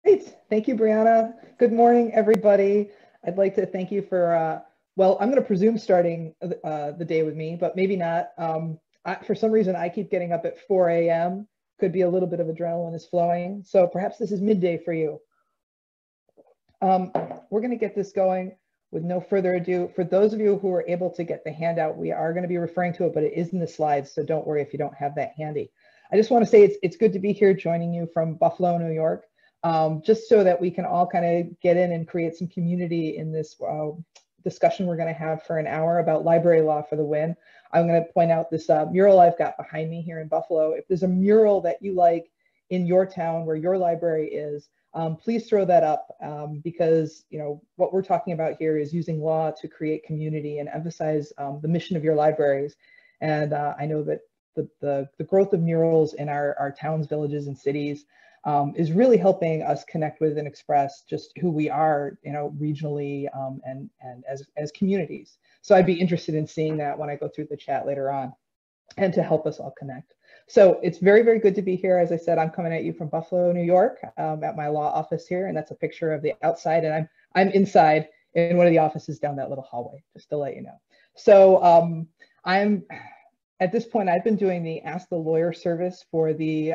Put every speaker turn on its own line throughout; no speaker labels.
Thank you, Brianna. Good morning, everybody. I'd like to thank you for, well, I'm going to presume starting the day with me, but maybe not. For some reason, I keep getting up at 4 a.m. Could be a little bit of adrenaline is flowing. So perhaps this is midday for you. We're going to get this going with no further ado. For those of you who are able to get the handout, we are going to be referring to it, but it is in the slides, so don't worry if you don't have that handy. I just want to say it's good to be here joining you from Buffalo, New York. Just so that we can all kind of get in and create some community in this discussion we're going to have for an hour about library law for the win. I'm going to point out this mural I've got behind me here in Buffalo. If there's a mural that you like in your town where your library is, please throw that up because what we're talking about here is using law to create community and emphasize the mission of your libraries. And I know that the growth of murals in our towns, villages, and cities is really helping us connect with and express just who we are, regionally and as communities. So I'd be interested in seeing that when I go through the chat later on, and to help us all connect. So it's very, very good to be here. As I said, I'm coming at you from Buffalo, New York, at my law office here, and that's a picture of the outside, and I'm inside in one of the offices down that little hallway, just to let you know. So at this point, I've been doing the Ask the Lawyer service for the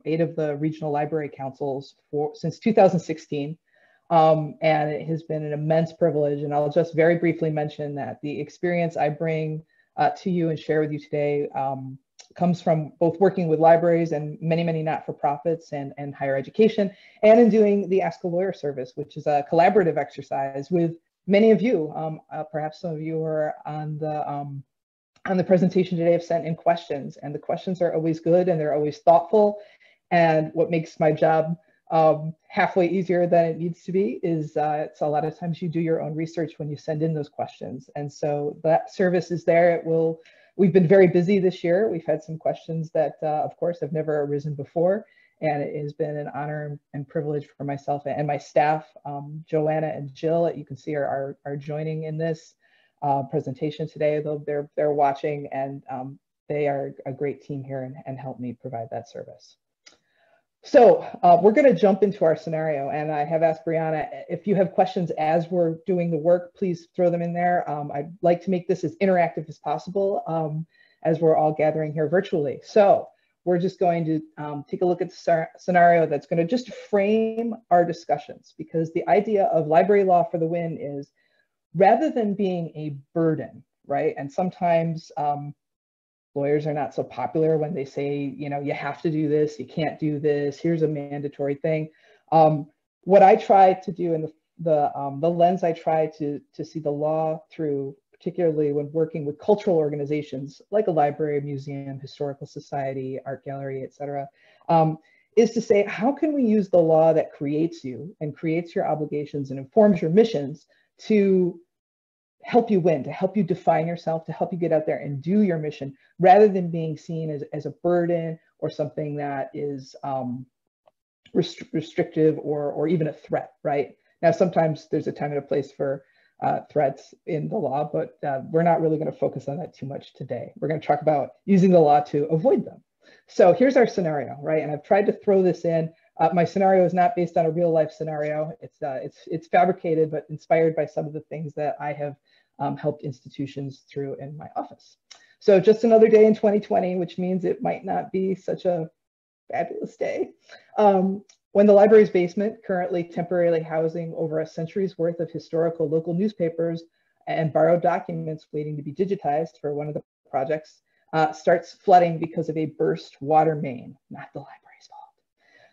8 of the regional library councils since 2016. And it has been an immense privilege. And I'll just very briefly mention that the experience I bring to you and share with you today comes from both working with libraries and many, many not-for-profits and higher education, and in doing the Ask a Lawyer service, which is a collaborative exercise with many of you. Perhaps some of you are on the presentation today have sent in questions, and the questions are always good and they're always thoughtful. And what makes my job halfway easier than it needs to be is it's a lot of times you do your own research when you send in those questions. And so that service is there. We've been very busy this year. We've had some questions that, of course, have never arisen before. And it has been an honor and privilege for myself and my staff. Joanna and Jill, you can see are joining in this presentation today, though they're watching, and they are a great team here and help me provide that service. So we're going to jump into our scenario, and I have asked Brianna, if you have questions as we're doing the work, please throw them in there. I'd like to make this as interactive as possible as we're all gathering here virtually. So we're just going to take a look at the scenario that's going to just frame our discussions, because the idea of library law for the win is, rather than being a burden, right? And sometimes lawyers are not so popular when they say, you have to do this, you can't do this, here's a mandatory thing. What I try to do, and the lens I try to see the law through, particularly when working with cultural organizations like a library, museum, historical society, art gallery, etc., is to say, how can we use the law that creates you and creates your obligations and informs your missions to help you win, to help you define yourself, to help you get out there and do your mission, rather than being seen as a burden or something that is restrictive or even a threat, right? Now, sometimes there's a time and a place for threats in the law, but we're not really going to focus on that too much today. We're going to talk about using the law to avoid them. So here's our scenario, right? And I've tried to throw this in. My scenario is not based on a real life scenario. It's fabricated, but inspired by some of the things that I have helped institutions through in my office. So just another day in 2020, which means it might not be such a fabulous day. When the library's basement, currently temporarily housing over a century's worth of historical local newspapers and borrowed documents waiting to be digitized for one of the projects, starts flooding because of a burst water main, not the library's fault.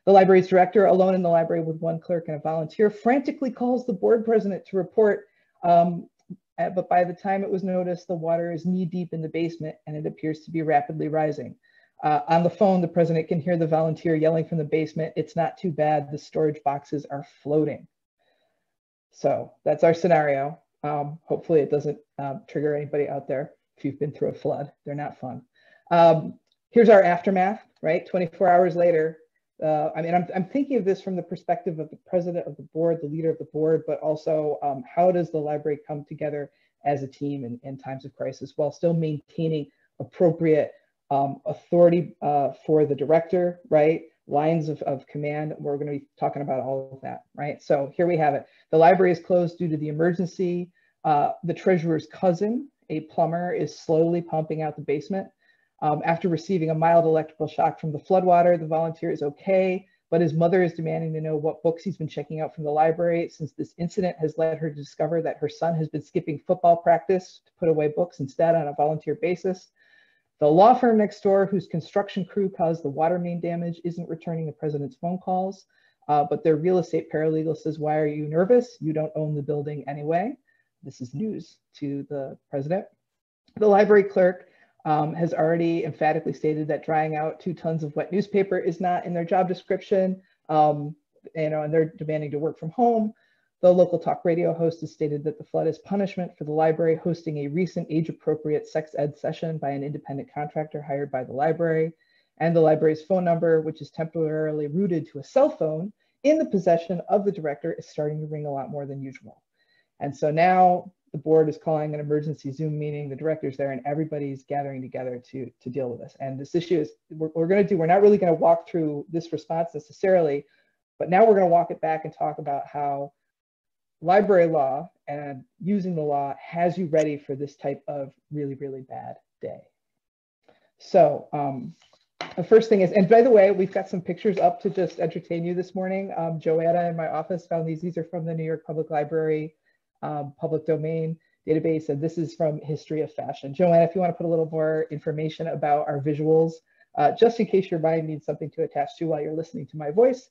The library's director, alone in the library with one clerk and a volunteer, frantically calls the board president to report, but by the time it was noticed, the water is knee-deep in the basement and it appears to be rapidly rising. On the phone, the president can hear the volunteer yelling from the basement, "It's not too bad, the storage boxes are floating." So that's our scenario. Hopefully it doesn't trigger anybody out there if you've been through a flood. They're not fun. Here's our aftermath, right? 24 hours later. I'm thinking of this from the perspective of the president of the board, the leader of the board, but also how does the library come together as a team in times of crisis while still maintaining appropriate authority for the director, right? lines of command. We're going to be talking about all of that, right? So here we have it. The library is closed due to the emergency. The treasurer's cousin, a plumber, is slowly pumping out the basement. After receiving a mild electrical shock from the floodwater, the volunteer is okay, but his mother is demanding to know what books he's been checking out from the library, since this incident has led her to discover that her son has been skipping football practice to put away books instead on a volunteer basis. The law firm next door, whose construction crew caused the water main damage, isn't returning the president's phone calls, but their real estate paralegal says, "Why are you nervous? You don't own the building anyway." This is news to the president. The library clerk has already emphatically stated that drying out 2 tons of wet newspaper is not in their job description, and they're demanding to work from home. The local talk radio host has stated that the flood is punishment for the library hosting a recent age-appropriate sex ed session by an independent contractor hired by the library, and the library's phone number, which is temporarily routed to a cell phone in the possession of the director, is starting to ring a lot more than usual. And so now the board is calling an emergency Zoom meeting, the director's there, and everybody's gathering together to deal with this. And this issue is, we're not really going to walk through this response necessarily, but now we're going to walk it back and talk about how library law and using the law has you ready for this type of really, really bad day. So the first thing is, and by the way, we've got some pictures up to just entertain you this morning. Joanna in my office found these. These are from the New York Public Library public domain database, and this is from History of Fashion. Joanna, if you want to put a little more information about our visuals, just in case your mind needs something to attach to while you're listening to my voice.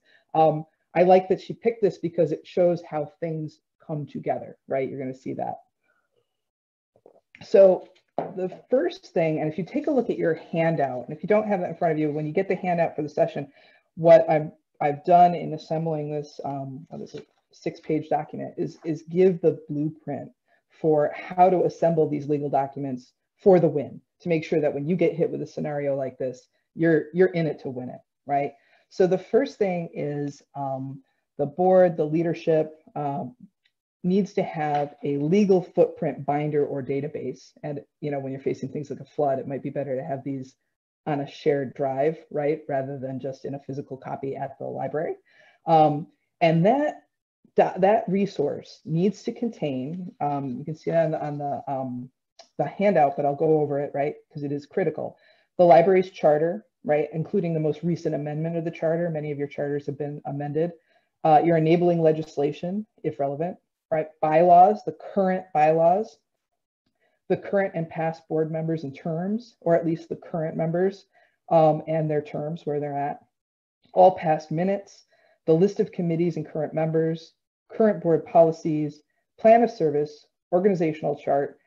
I like that she picked this because it shows how things come together, right? You're going to see that. So the first thing, and if you take a look at your handout, and if you don't have that in front of you, when you get the handout for the session, what I've done in assembling this, what is it, 6-page document is give the blueprint for how to assemble these legal documents for the win, to make sure that when you get hit with a scenario like this, you're in it to win it, right? So the first thing is the board, the leadership needs to have a legal footprint binder or database. And when you're facing things like a flood, it might be better to have these on a shared drive, right, rather than just in a physical copy at the library. And that resource needs to contain, you can see it on the handout, but I'll go over it, right, because it is critical. The library's charter, right, including the most recent amendment of the charter. Many of your charters have been amended. Your enabling legislation, if relevant, right? Bylaws, the current bylaws, the current and past board members and terms, or at least the current members and their terms where they're at. All past minutes, the list of committees and current members, current board policies, plan of service, organizational chart.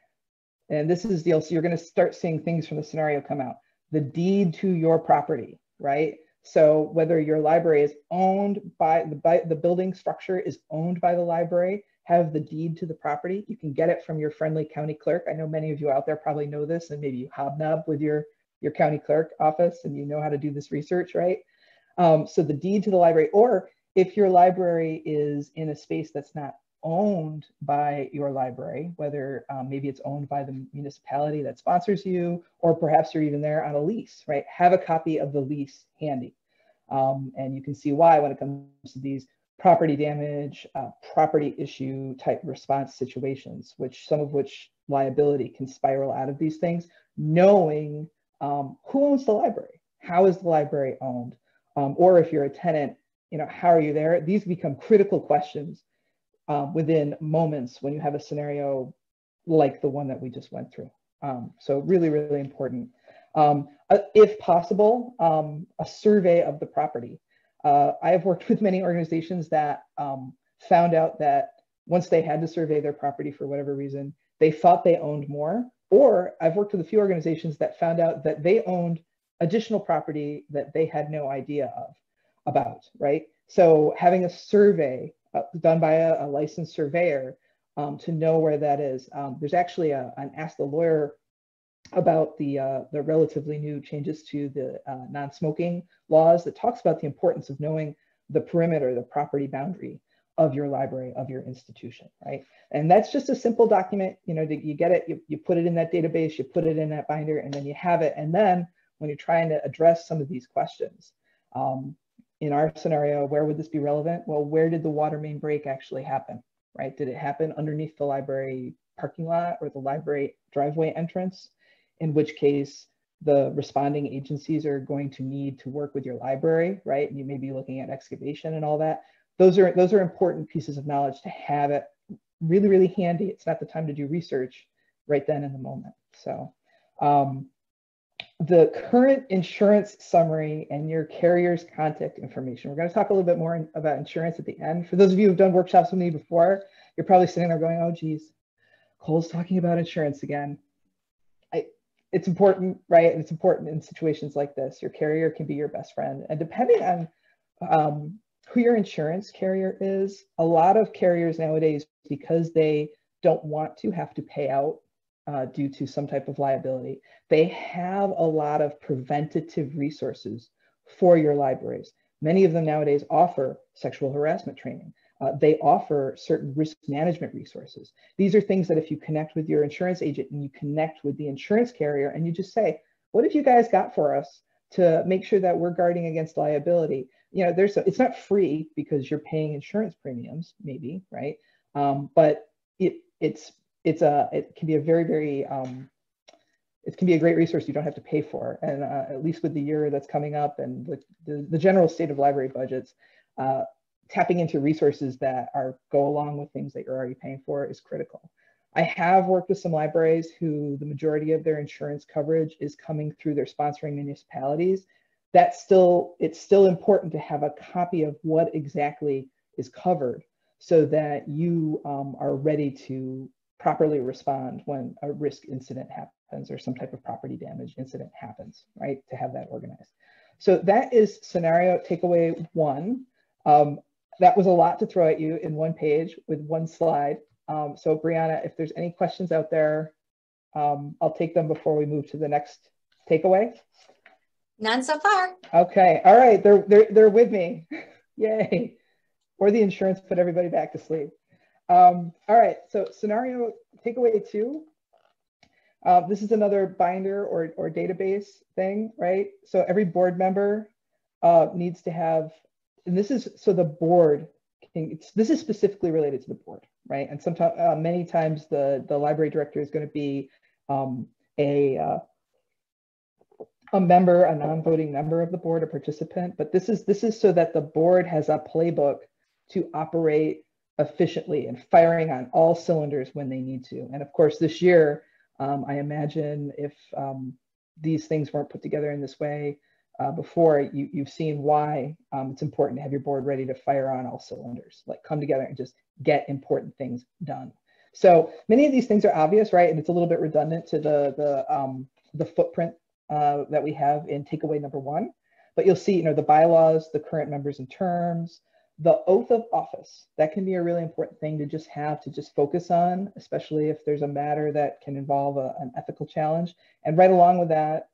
And this is the, so you're going to start seeing things from the scenario come out. The deed to your property, right? So whether your library is owned by the building structure is owned by the library, have the deed to the property. You can get it from your friendly county clerk. I know many of you out there probably know this, and maybe you hobnob with your county clerk office and you know how to do this research, right? So the deed to the library, or if your library is in a space that's not owned by your library, whether maybe it's owned by the municipality that sponsors you, or perhaps you're even there on a lease, right? Have a copy of the lease handy. And you can see why when it comes to these property damage, property issue type response situations, some of which liability can spiral out of these things, knowing who owns the library, how is the library owned, or if you're a tenant, how are you there? These become critical questions within moments when you have a scenario like the one that we just went through. So really, really important. If possible, a survey of the property. I have worked with many organizations that found out that once they had to survey their property for whatever reason, they thought they owned more. Or I've worked with a few organizations that found out that they owned additional property that they had no idea about, right? So having a survey done by a licensed surveyor to know where that is. There's actually an Ask the Lawyer about the relatively new changes to the non-smoking laws that talks about the importance of knowing the perimeter, the property boundary of your library, of your institution, right? And that's just a simple document, you get it, you put it in that database, you put it in that binder, and then you have it. And then when you're trying to address some of these questions, in our scenario, where would this be relevant? Well, where did the water main break actually happen, right? Did it happen underneath the library parking lot or the library driveway entrance? In which case, the responding agencies are going to need to work with your library, right? And you may be looking at excavation and all that. Those are important pieces of knowledge to have it really, really handy. It's not the time to do research right then in the moment. So the current insurance summary and your carrier's contact information. We're going to talk a little bit more about insurance at the end. For those of you who've done workshops with me before, you're probably sitting there going, oh, geez, Cole's talking about insurance again. It's important, right? And it's important in situations like this. Your carrier can be your best friend. And depending on who your insurance carrier is, a lot of carriers nowadays, because they don't want to have to pay out due to some type of liability, they have a lot of preventative resources for your libraries. Many of them nowadays offer sexual harassment training. They offer certain risk management resources. These are things that if you connect with your insurance agent and you connect with the insurance carrier and you just say, what have you guys got for us to make sure that we're guarding against liability? You know, it's not free because you're paying insurance premiums, maybe, right? But it can be a very, it can be a great resource you don't have to pay for. And at least with the year that's coming up and with the general state of library budgets, tapping into resources that go along with things that you're already paying for is critical. I have worked with some libraries who the majority of their insurance coverage is coming through their sponsoring municipalities. It's still important to have a copy of what exactly is covered so that you are ready to properly respond when a risk incident happens or some type of property damage incident happens, right? To have that organized. So that is scenario takeaway 1. That was a lot to throw at you in one page with one slide. So Brianna, if there's any questions out there, I'll take them before we move to the next takeaway.
None so far.
Okay, all right, they're with me. Yay. Or the insurance put everybody back to sleep. All right, so scenario takeaway 2. This is another binder or database thing, right? So every board member needs to have, and this is so the board this is specifically related to the board, right? And sometimes, many times, the library director is going to be a member, a non-voting member of the board, a participant. But this is so that the board has a playbook to operate efficiently and firing on all cylinders when they need to. And of course, this year, I imagine if these things weren't put together in this way before, you've seen why it's important to have your board ready to fire on all cylinders, like come together and just get important things done. So many of these things are obvious, right? And it's a little bit redundant to the footprint that we have in takeaway number 1. But you'll see, the bylaws, the current members and terms, the oath of office. That can be a really important thing to just focus on, especially if there's a matter that can involve an ethical challenge. And right along with that,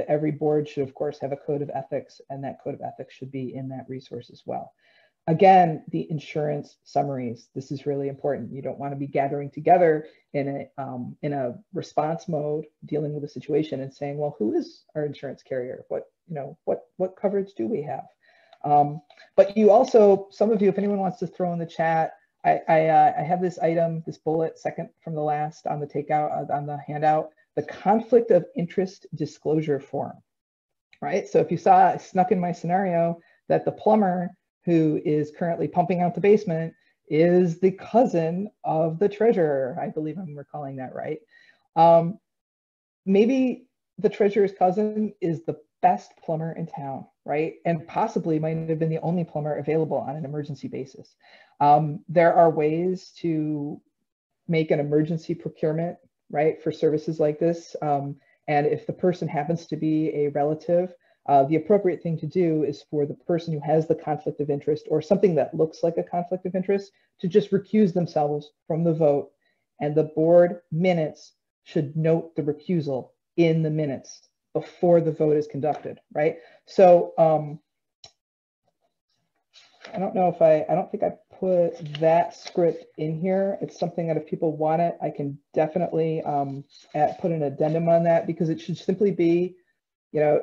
every board should, of course, have a code of ethics, and that code of ethics should be in that resource as well. Again, the insurance summaries. This is really important. You don't want to be gathering together in a response mode, dealing with a situation and saying, well, who is our insurance carrier? What coverage do we have? But you also, some of you, if anyone wants to throw in the chat, I have this item, this bullet, second from the last on the takeout, on the handout, the conflict of interest disclosure form, right? So if you saw, I snuck in my scenario that the plumber who is currently pumping out the basement is the cousin of the treasurer. I believe I'm recalling that right. Maybe the treasurer's cousin is the best plumber in town, right? And possibly might have been the only plumber available on an emergency basis. There are ways to make an emergency procurement, right, for services like this. And if the person happens to be a relative, the appropriate thing to do is for the person who has the conflict of interest or something that looks like a conflict of interest to just recuse themselves from the vote. And the board minutes should note the recusal in the minutes before the vote is conducted, right? So I don't know if I don't think I put that script in here. It's something that if people want it, I can definitely put an addendum on that, because it should simply be,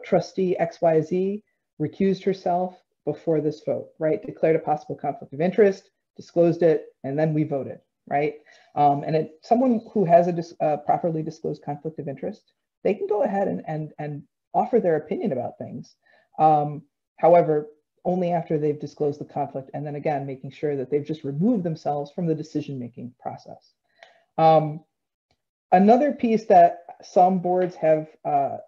trustee XYZ recused herself before this vote, right? Declared a possible conflict of interest, disclosed it, and then we voted, right? And someone who has a properly disclosed conflict of interest, they can go ahead and offer their opinion about things. However, only after they've disclosed the conflict, and then again, making sure that they've just removed themselves from the decision-making process. Another piece that some boards have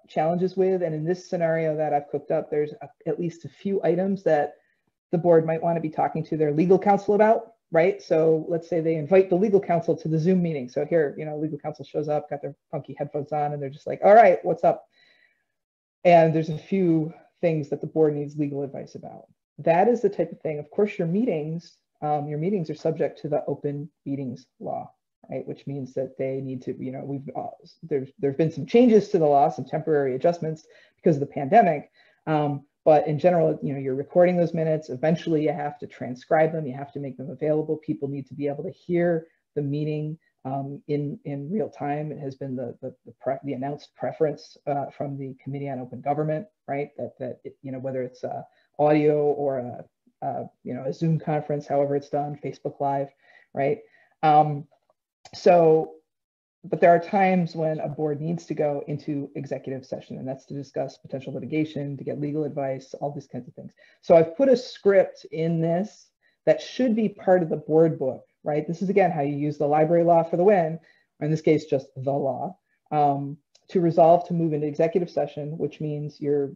challenges with, and in this scenario that I've cooked up, there's at least a few items that the board might want to be talking to their legal counsel about, right? So let's say they invite the legal counsel to the Zoom meeting. So here, legal counsel shows up, got their funky headphones on, and they're just like, all right, what's up? And there's a few things that the board needs legal advice about. That is the type of thing. Of course, your meetings are subject to the open meetings law, right? Which means that they need to, there's been some changes to the law, some temporary adjustments because of the pandemic. But in general, you're recording those minutes. Eventually, you have to transcribe them. You have to make them available. People need to be able to hear the meeting in real time. It has been the announced preference from the Committee on Open Government, right? Whether it's audio or a Zoom conference, however it's done, Facebook Live, right? But there are times when a board needs to go into executive session, and that's to discuss potential litigation, to get legal advice, all these kinds of things. So I've put a script in this that should be part of the board book, right? This is, again, how you use the library law for the win, or in this case, just the law, to resolve to move into executive session, which means your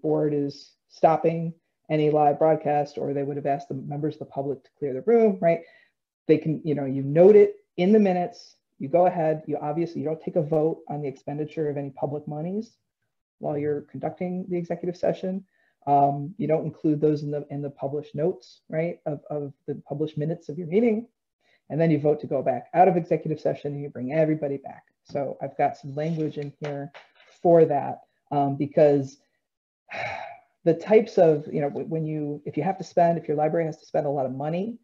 board is stopping any live broadcast, or they would have asked the members of the public to clear the room, right? They can, you note it in the minutes. You go ahead, you don't take a vote on the expenditure of any public monies while you're conducting the executive session. You don't include those in the published notes, right, of the published minutes of your meeting. And then you vote to go back out of executive session and you bring everybody back. So I've got some language in here for that because the types of, if your library has to spend a lot of money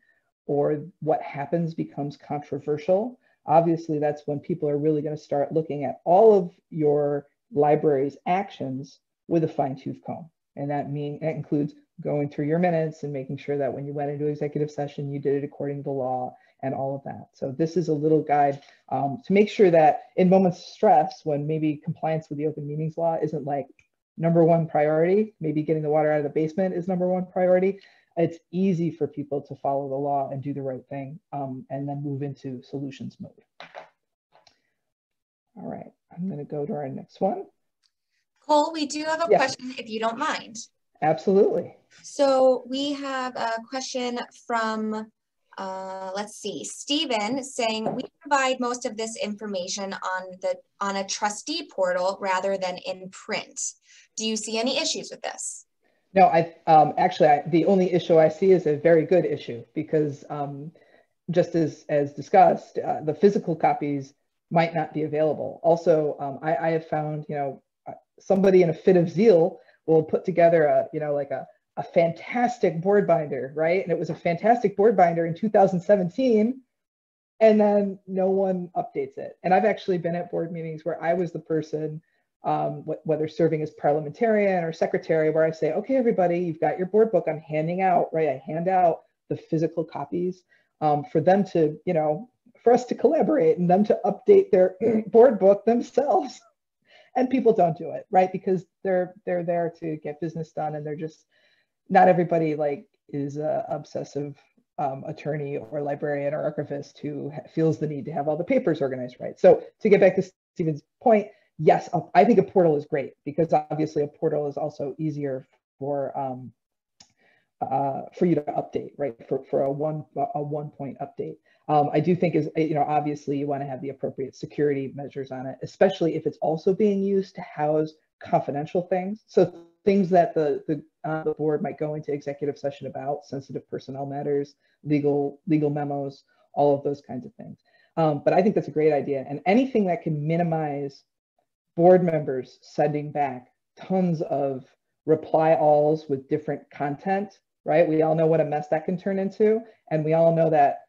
or what happens becomes controversial, obviously, that's when people are really going to start looking at all of your library's actions with a fine-tooth comb. And that includes going through your minutes and making sure that when you went into executive session, you did it according to the law and all of that. So this is a little guide to make sure that in moments of stress, when maybe compliance with the open meetings law isn't like #1 priority, maybe getting the water out of the basement is #1 priority, it's easy for people to follow the law and do the right thing and then move into solutions mode. All right, I'm going to go to our next one.
Cole, we do have a question if you don't mind.
Absolutely.
So we have a question from, let's see, Stephen saying, we provide most of this information on a trustee portal rather than in print. Do you see any issues with this?
No, the only issue I see is a very good issue because just as discussed, the physical copies might not be available. Also, I have found, somebody in a fit of zeal will put together a fantastic board binder, right? And it was a fantastic board binder in 2017, and then no one updates it. And I've actually been at board meetings where I was the person, whether serving as parliamentarian or secretary, where I say, okay, everybody, you've got your board book I'm handing out, right? I hand out the physical copies for them to, for us to collaborate and them to update their board book themselves. And people don't do it, right? Because they're there to get business done, and they're just, not everybody is a obsessive attorney or librarian or archivist who feels the need to have all the papers organized, right? So to get back to Stephen's point, yes, I think a portal is great because obviously a portal is also easier for you to update, right? For a one-point update. I do think obviously you want to have the appropriate security measures on it, especially if it's also being used to house confidential things. So things that the board might go into executive session about, sensitive personnel matters, legal memos, all of those kinds of things. But I think that's a great idea. And anything that can minimize board members sending back tons of reply alls with different content, right? We all know what a mess that can turn into. And we all know that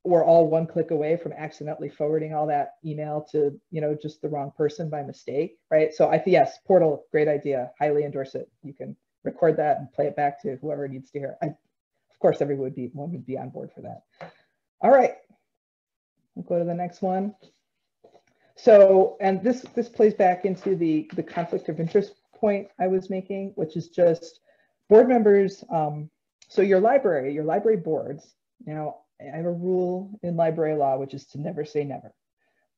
we're all one click away from accidentally forwarding all that email to, just the wrong person by mistake, right? So yes, portal, great idea. Highly endorse it. You can record that and play it back to whoever needs to hear. Of course, everyone would be on board for that. All right, we'll go to the next one. So, and this plays back into the conflict of interest point I was making, which is just board members. So your library boards, now I have a rule in library law, which is to never say never.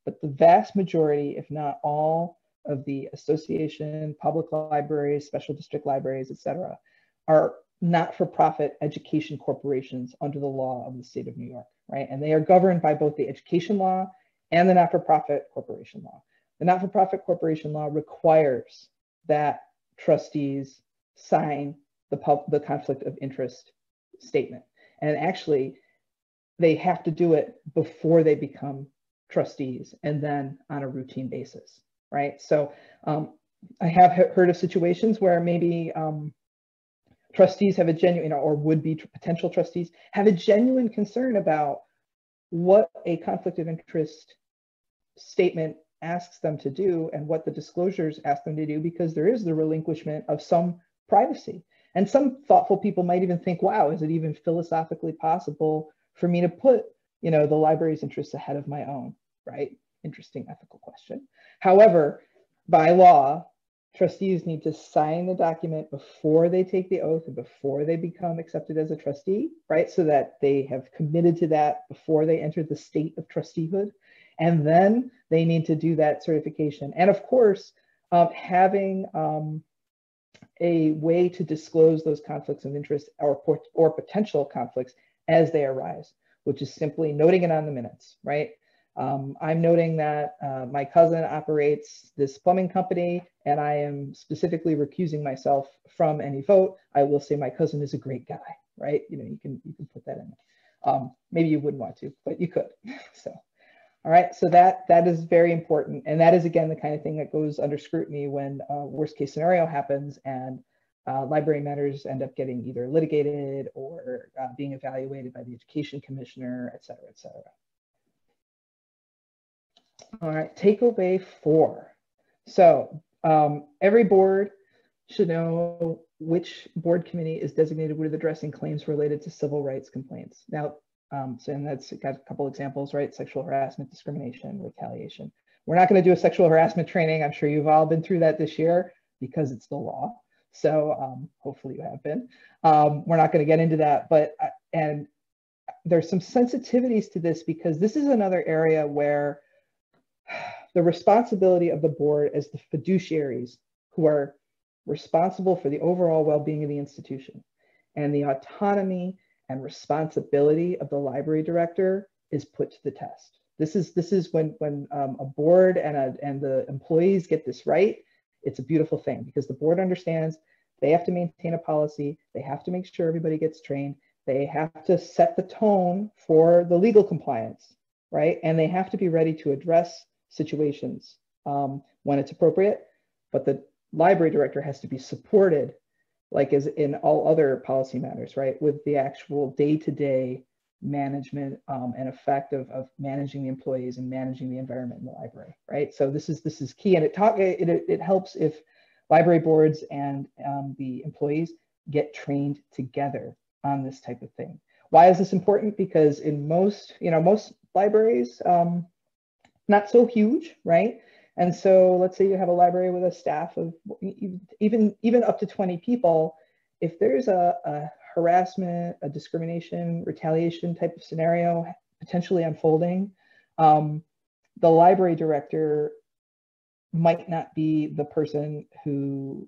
But the vast majority, if not all, of the association, public libraries, special district libraries, et cetera, are not-for-profit education corporations under the law of the state of New York, right? And they are governed by both the education law and the not-for-profit corporation law. The not-for-profit corporation law requires that trustees sign the conflict of interest statement. And actually, they have to do it before they become trustees and then on a routine basis, right? So I have heard of situations where maybe trustees have a genuine, or would-be potential trustees have a genuine concern about what a conflict of interest statement asks them to do and what the disclosures ask them to do, because there is the relinquishment of some privacy. And some thoughtful people might even think, wow, is it even philosophically possible for me to put, the library's interests ahead of my own, right? Interesting ethical question. However, by law, trustees need to sign the document before they take the oath and before they become accepted as a trustee, right? So that they have committed to that before they enter the state of trusteehood. And then they need to do that certification. And of course, having a way to disclose those conflicts of interest or potential conflicts as they arise, which is simply noting it on the minutes, right? I'm noting that my cousin operates this plumbing company and I am specifically recusing myself from any vote. I will say my cousin is a great guy, right? You can put that in. Maybe you wouldn't want to, but you could. So, all right, so that is very important. And that is, again, the kind of thing that goes under scrutiny when worst case scenario happens and library matters end up getting either litigated or being evaluated by the education commissioner, et cetera, et cetera. All right, takeaway 4. So every board should know which board committee is designated with addressing claims related to civil rights complaints. Now, and that's got a couple examples, right? Sexual harassment, discrimination, retaliation. We're not going to do a sexual harassment training. I'm sure you've all been through that this year because it's the law. So hopefully you have been. We're not going to get into that, but and there's some sensitivities to this because this is another area where the responsibility of the board as the fiduciaries who are responsible for the overall well-being of the institution and the autonomy and responsibility of the library director is put to the test. This is when a board and the employees get this right, it's a beautiful thing because the board understands they have to maintain a policy, they have to make sure everybody gets trained, they have to set the tone for the legal compliance, right? And they have to be ready to address situations when it's appropriate, but the library director has to be supported, like as in all other policy matters, right, with the actual day-to-day management and effect of managing the employees and managing the environment in the library, right? So this is key, and it helps if library boards and the employees get trained together on this type of thing. Why is this important? Because in most libraries, not so huge, right? And so let's say you have a library with a staff of even up to 20 people. If there's a harassment, a discrimination, retaliation type of scenario potentially unfolding, the library director might not be the person who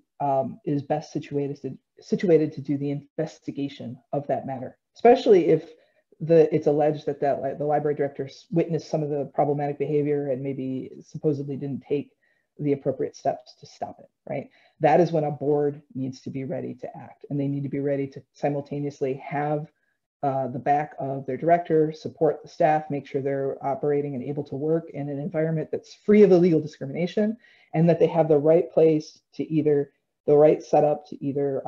is best situated to do the investigation of that matter, especially if it's alleged that the library director witnessed some of the problematic behavior and maybe supposedly didn't take the appropriate steps to stop it, right? That is when a board needs to be ready to act, and they need to be ready to simultaneously have the back of their director, support the staff, make sure they're operating and able to work in an environment that's free of illegal discrimination, and that they have the right place to the right setup to either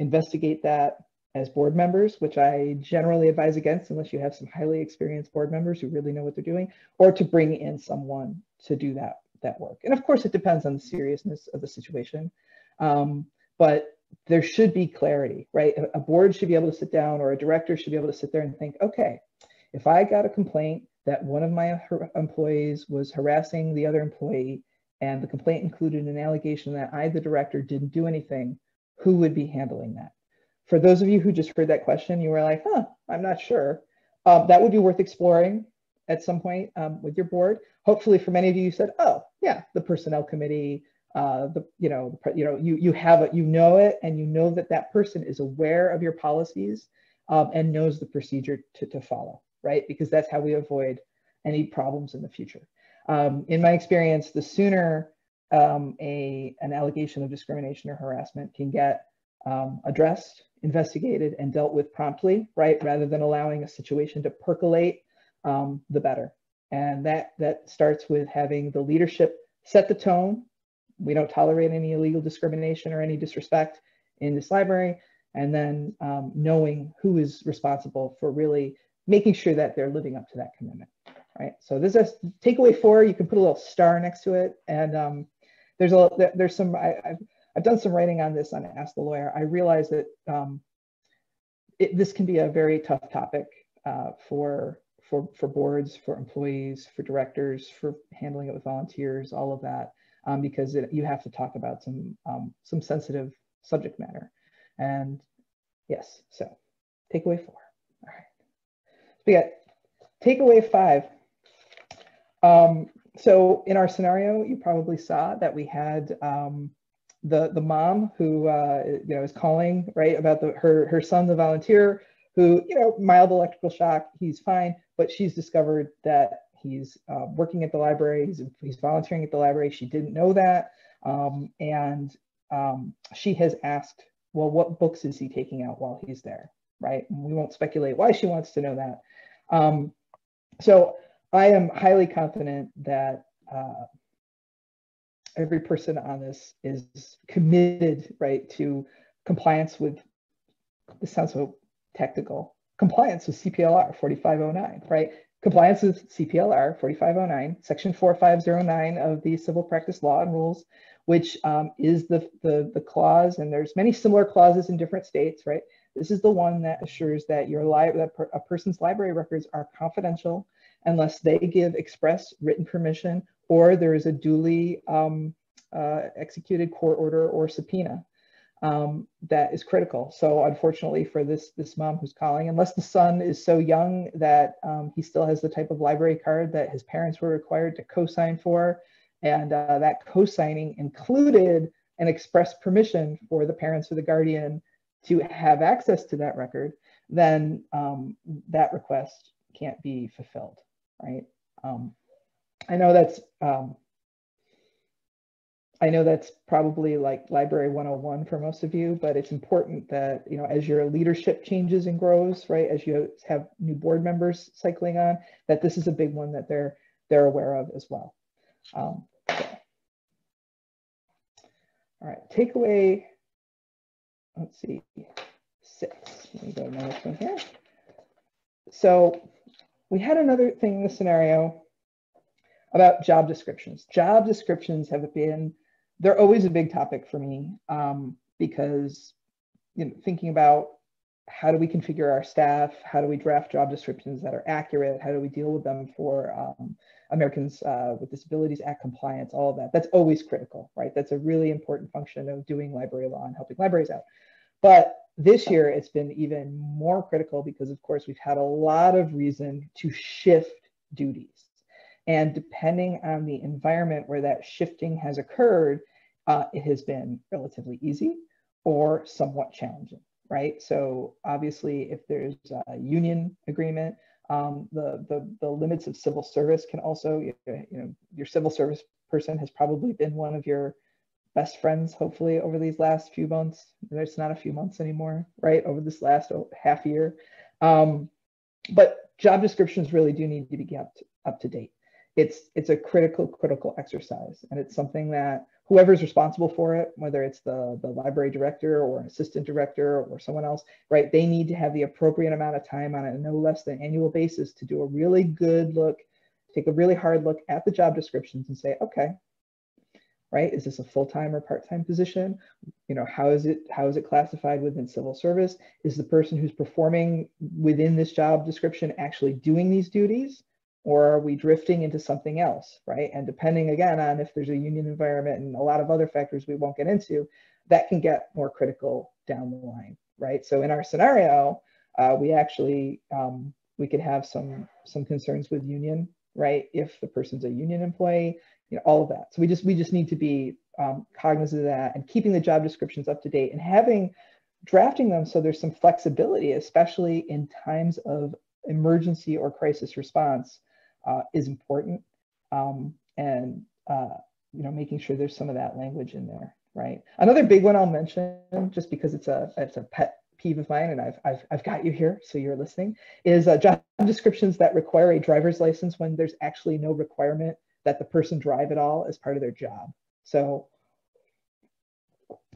investigate that as board members, which I generally advise against unless you have some highly experienced board members who really know what they're doing, or to bring in someone to do that work. And of course, it depends on the seriousness of the situation. But there should be clarity, right? A board should be able to sit down, or a director should be able to sit there and think, okay, if I got a complaint that one of my employees was harassing the other employee, and the complaint included an allegation that I, the director, didn't do anything, who would be handling that? For those of you who just heard that question, you were like, huh, I'm not sure. That would be worth exploring at some point with your board. Hopefully for many of you, you said, oh yeah, the personnel committee, you know have it, you know it, and you know that that person is aware of your policies and knows the procedure to follow, right? Because that's how we avoid any problems in the future. In my experience, the sooner an allegation of discrimination or harassment can get addressed, investigated, and dealt with promptly, right, rather than allowing a situation to percolate, the better. And that starts with having the leadership set the tone. We don't tolerate any illegal discrimination or any disrespect in this library. And then knowing who is responsible for really making sure that they're living up to that commitment, right? So this is takeaway 4. You can put a little star next to it. And there's some, I've done some writing on this on Ask the Lawyer. I realize that this can be a very tough topic for boards, for employees, for directors, for handling it with volunteers, all of that, because you have to talk about some sensitive subject matter. And yes, so takeaway 4. All right, we got takeaway 5. So in our scenario, you probably saw that we had the mom who is calling, right, about her son, the volunteer, who, mild electrical shock, he's fine, but she's discovered that he's working at the library, he's volunteering at the library. She didn't know that, and she has asked, well, what books is he taking out while he's there, right? And we won't speculate why she wants to know that. So I am highly confident that every person on this is committed, right, to compliance with, this sounds so technical, compliance with CPLR 4509, right? Compliance with CPLR 4509, section 4509 of the Civil Practice Law and Rules, which is the clause, and there's many similar clauses in different states, right? This is the one that assures that a person's library records are confidential unless they give express written permission or there is a duly executed court order or subpoena. That is critical. So unfortunately for this mom who's calling, unless the son is so young that he still has the type of library card that his parents were required to co-sign for, and that co-signing included an express permission for the parents or the guardian to have access to that record, then that request can't be fulfilled, right? I know that's probably like library 101 for most of you, but it's important that, as your leadership changes and grows, right, as you have new board members cycling on, that this is a big one that they're aware of as well. So. All right, takeaway, let's see, 6. Let me go to my next one here. So we had another thing in the scenario about job descriptions. Job descriptions they're always a big topic for me because thinking about how do we configure our staff, how do we draft job descriptions that are accurate, how do we deal with them for Americans with Disabilities Act compliance, all of that. That's always critical, right? That's a really important function of doing library law and helping libraries out. But this year it's been even more critical because, of course, we've had a lot of reason to shift duties. And depending on the environment where that shifting has occurred, it has been relatively easy or somewhat challenging, right? So obviously, if there's a union agreement, the limits of civil service can also, your civil service person has probably been one of your best friends, hopefully, over these last few months. There's not a few months anymore, right? Over this last half year. But job descriptions really do need to be kept up to date. It's a critical exercise, and it's something that whoever's responsible for it, whether it's the library director or an assistant director or someone else, right, they need to have the appropriate amount of time on a no less than annual basis to do a really good look, take a really hard look at the job descriptions and say, okay, right? Is this a full-time or part-time position? How is it classified within civil service? Is the person who's performing within this job description actually doing these duties? Or are we drifting into something else, right? And depending, again, on if there's a union environment and a lot of other factors we won't get into, that can get more critical down the line, right? So in our scenario, we actually, we could have some concerns with union, right? If the person's a union employee, all of that. So we just need to be cognizant of that, and keeping the job descriptions up to date, and drafting them so there's some flexibility, especially in times of emergency or crisis response, is important. And making sure there's some of that language in there, right? Another big one I'll mention, just because it's a pet peeve of mine, and I've got you here, so you're listening, is job descriptions that require a driver's license when there's actually no requirement that the person drive at all as part of their job. So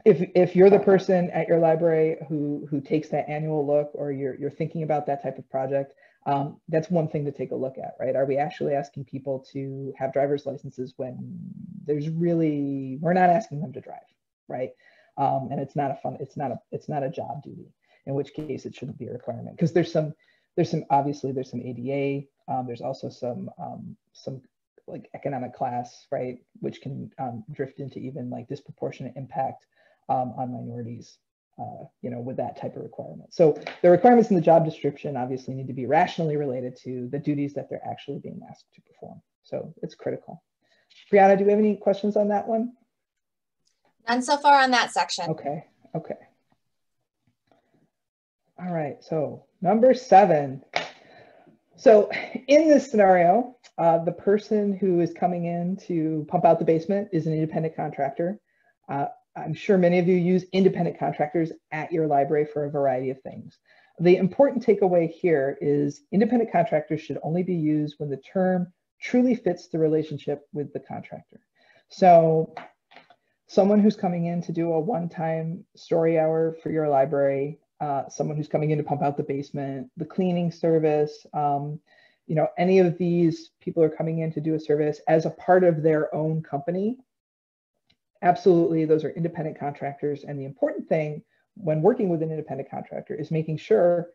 if you're the person at your library who takes that annual look, or you're thinking about that type of project, that's one thing to take a look at, right? Are we actually asking people to have driver's licenses when we're not asking them to drive, right? And it's not a job duty, in which case it shouldn't be a requirement, because there's some ADA, there's also some like economic class, right, which can drift into even like disproportionate impact on minorities, with that type of requirement. So the requirements in the job description obviously need to be rationally related to the duties that they're actually being asked to perform. So it's critical. Brianna, do you have any questions on that one?
None so far on that section.
Okay. All right, so number 7. So in this scenario, the person who is coming in to pump out the basement is an independent contractor. I'm sure many of you use independent contractors at your library for a variety of things. The important takeaway here is independent contractors should only be used when the term truly fits the relationship with the contractor. So someone who's coming in to do a one-time story hour for your library, someone who's coming in to pump out the basement, the cleaning service, any of these people are coming in to do a service as a part of their own company. Absolutely, those are independent contractors. And the important thing when working with an independent contractor is making sure